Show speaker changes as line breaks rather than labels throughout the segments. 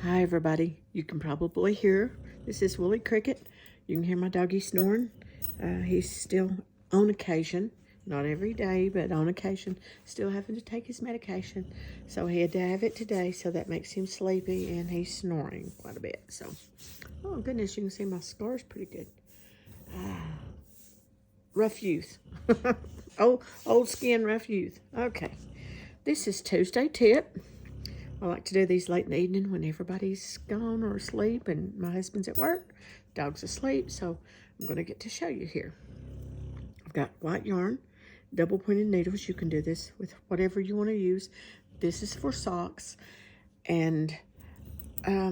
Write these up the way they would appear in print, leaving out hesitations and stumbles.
Hi everybody, you can probably hear, this is Willie Cricket. You can hear my doggy snoring. He's still on occasion, not every day, but on occasion, still having to take his medication. So he had to have it today, so that makes him sleepy and he's snoring quite a bit. So, oh goodness, you can see my scar's pretty good. Rough youth. old skin, rough youth. Okay, this is Tuesday Tip. I like to do these late in the evening when everybody's gone or asleep and my husband's at work, dog's asleep, so I'm going to get to show you here. I've got white yarn, double pointed needles. You can do this with whatever you want to use. This is for socks, and I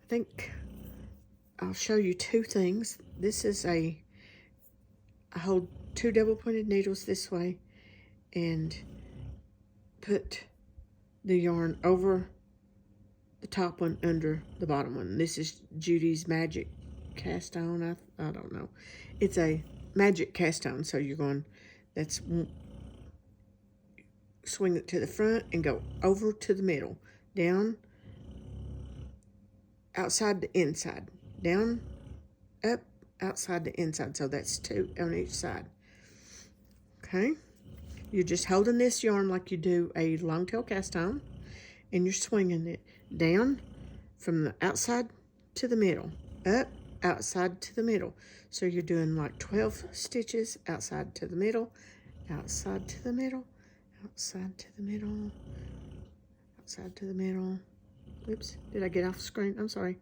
think I'll show you two things. This is I hold two double pointed needles this way and put the yarn over the top one under the bottom one. This is Judy's Magic Cast On. I don't know. It's a magic cast on. So you're going, that's swing it to the front and go over to the middle. Down, outside to inside. Down, up, outside to inside. So that's two on each side. Okay. You're just holding this yarn like you do a long tail cast on, and you're swinging it down from the outside to the middle, up, outside to the middle. So you're doing like 12 stitches outside to the middle, outside to the middle, outside to the middle, outside to the middle. Oops, did I get off screen? I'm sorry.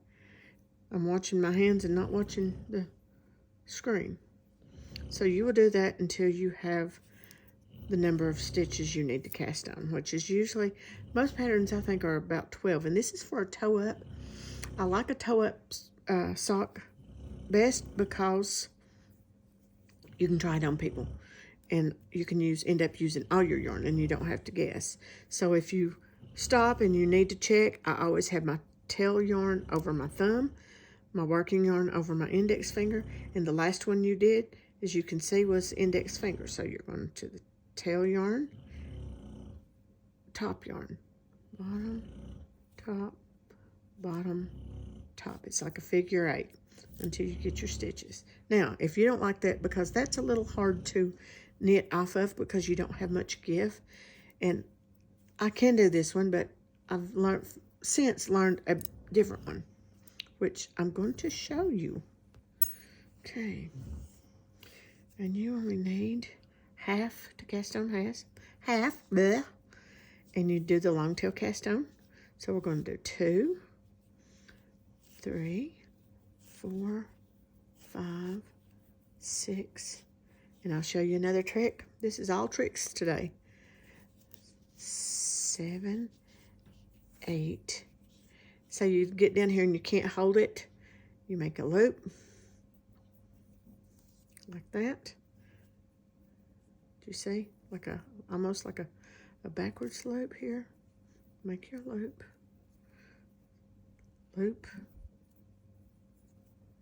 I'm watching my hands and not watching the screen. So you will do that until you have the number of stitches you need to cast on, which is usually, most patterns I think are about 12, and this is for a toe up. I like a toe up sock best because you can try it on people, and you can end up using all your yarn and you don't have to guess. So if you stop and you need to check, I always have my tail yarn over my thumb, my working yarn over my index finger, and the last one you did, as you can see, was index finger. So you're going to the tail yarn, top yarn, bottom, top, bottom, top. It's like a figure 8 until you get your stitches. Now, if you don't like that, because that's a little hard to knit off of because you don't have much give, and I can do this one, but I've since learned a different one, which I'm going to show you. Okay, and you only need half to cast on half, bleh, and you do the long tail cast on. So we're going to do 2, 3, 4, 5, 6, and I'll show you another trick. This is all tricks today. 7, 8. So you get down here and you can't hold it. You make a loop like that. Do you see? Like almost like a backwards loop here. Make your loop. Loop.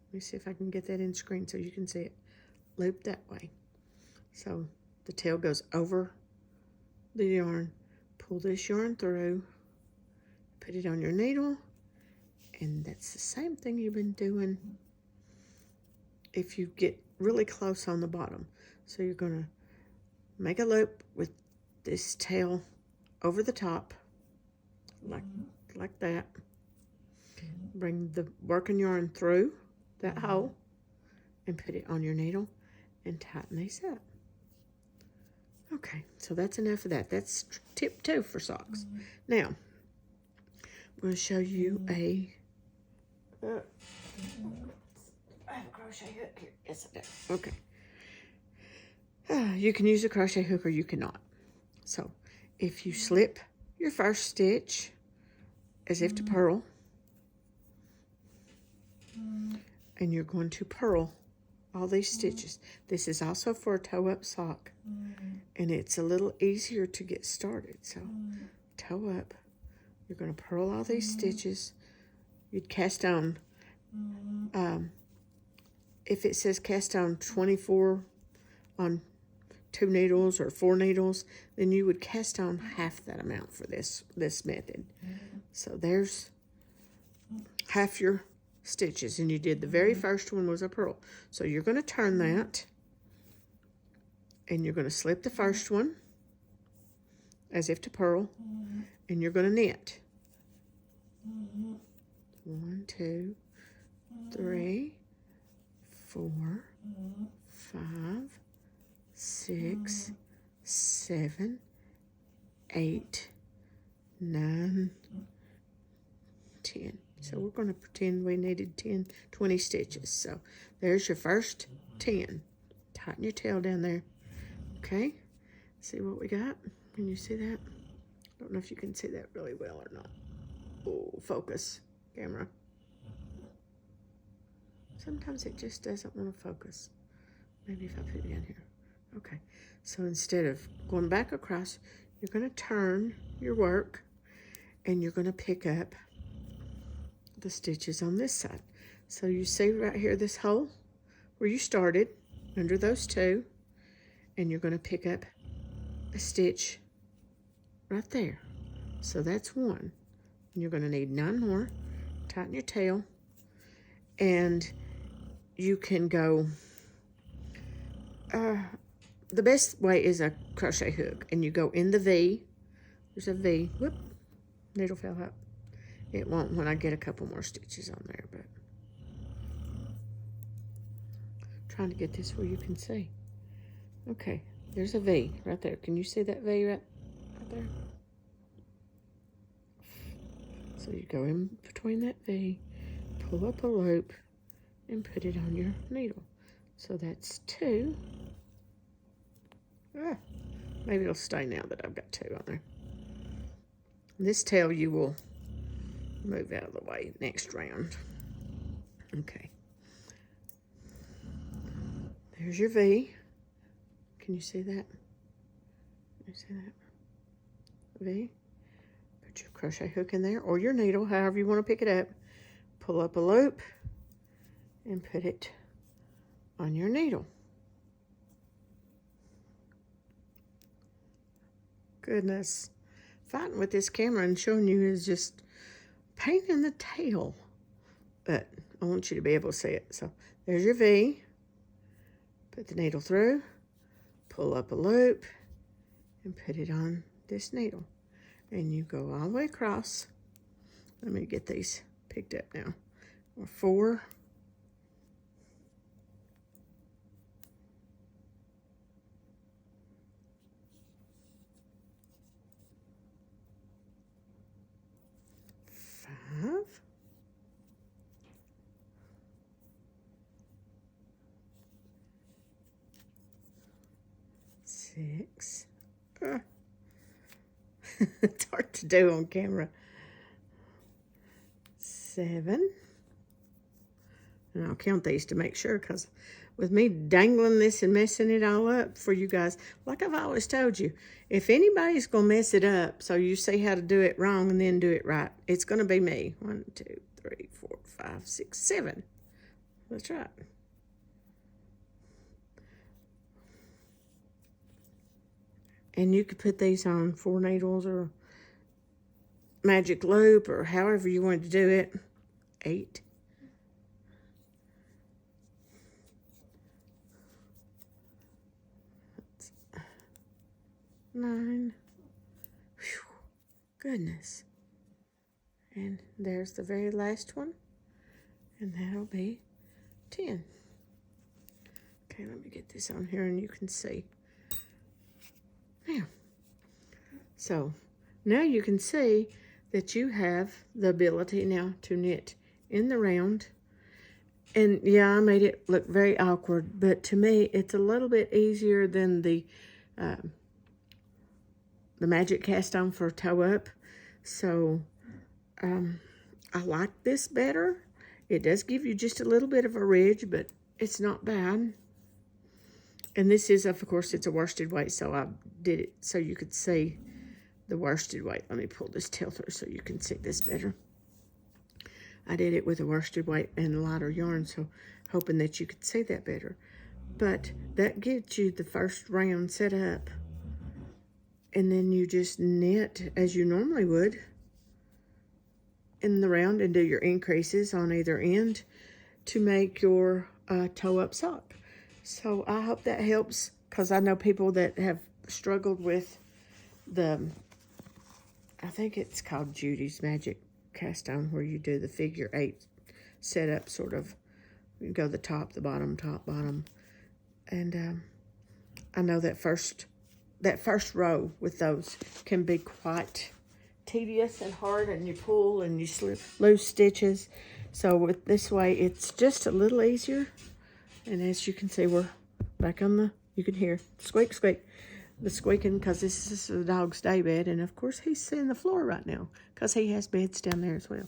Let me see if I can get that in screen so you can see it. Loop that way. So the tail goes over the yarn. Pull this yarn through. Put it on your needle. And that's the same thing you've been doing if you get really close on the bottom. So you're going to make a loop with this tail over the top, like that. Bring the working yarn through that hole and put it on your needle and tighten these up. Okay, so that's enough of that. That's tip 2 for socks. Now, I'm going to show you I have a crochet hook here. Yes, I do. Okay. You can use a crochet hook or you cannot. So if you slip your first stitch as if to purl, and you're going to purl all these stitches. This is also for a toe up sock, and it's a little easier to get started. So toe up, you're going to purl all these stitches. You'd cast on, if it says cast on 24 on 2 needles or 4 needles, then you would cast on half that amount for this method. So there's half your stitches, and you did the very first one was a purl. So you're going to turn that, and you're going to slip the first one as if to purl, and you're going to knit. 1, 2, 3, 4, 5, 6, 7, 8, 9, 10. So we're going to pretend we needed 20 stitches. So there's your first 10. Tighten your tail down there. Okay, see what we got? Can you see that? I don't know if you can see that really well or not. Oh, focus, camera. Sometimes it just doesn't want to focus. Maybe if I put it down here. Okay, so instead of going back across, you're going to turn your work, and you're going to pick up the stitches on this side. So you see right here this hole where you started under those two, and you're going to pick up a stitch right there. So that's one. And you're going to need 9 more. Tighten your tail, and you can go the best way is a crochet hook, and you go in the V. There's a V. Whoop, needle fell out. It won't when I get a couple more stitches on there, but trying to get this where you can see. Okay, there's a V right there. Can you see that V right there? So you go in between that V, pull up a loop, and put it on your needle. So that's 2. Maybe it'll stay now that I've got 2 on there. This tail you will move out of the way next round. Okay. There's your V. Can you see that? Can you see that? V. Put your crochet hook in there, or your needle, however you want to pick it up. Pull up a loop and put it on your needle. Goodness. Fighting with this camera and showing you is just pain in the tail. But I want you to be able to see it. So there's your V. Put the needle through. Pull up a loop and put it on this needle. And you go all the way across. Let me get these picked up now. 4. 5. 6. It's hard to do on camera. 7. And I'll count these to make sure, because with me dangling this and messing it all up for you guys, like I've always told you, if anybody's going to mess it up so you see how to do it wrong and then do it right, it's going to be me. 1, 2, 3, 4, 5, 6, 7. That's right. And you could put these on 4 needles or magic loop or however you want to do it. 8. 9. Whew. Goodness. And there's the very last one. And that'll be 10. Okay, let me get this on here and you can see. Now, so now you can see that you have the ability now to knit in the round. And yeah, I made it look very awkward, but to me, it's a little bit easier than the magic cast on for toe up. So I like this better. It does give you just a little bit of a ridge, but it's not bad. And this is, of course, it's a worsted weight, so I did it so you could see the worsted weight. Let me pull this tail through so you can see this better. I did it with a worsted weight and lighter yarn, so hoping that you could see that better. But that gets you the first round set up. And then you just knit as you normally would. in the round and do your increases on either end to make your toe-up sock. So I hope that helps, because I know people that have struggled with I think it's called Judy's Magic Cast On, where you do the figure 8 setup, sort of. You go the top, the bottom, top, bottom. And I know that first row with those can be quite tedious and hard, and you pull and you lose stitches. So with this way, it's just a little easier. And as you can see, we're back on you can hear squeak, squeak. The squeaking, because this is the dog's day bed, and of course he's sitting on the floor right now because he has beds down there as well.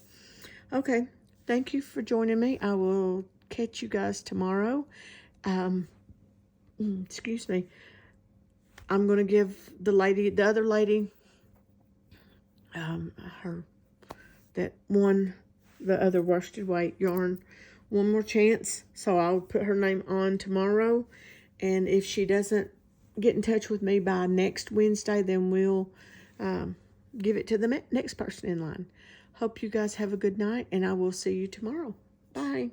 Okay, thank you for joining me. I will catch you guys tomorrow. Excuse me. I'm going to give the other lady, the other worsted weight yarn, one more chance. So I'll put her name on tomorrow, and if she doesn't get in touch with me by next Wednesday, then we'll give it to the next person in line. Hope you guys have a good night, and I will see you tomorrow. Bye.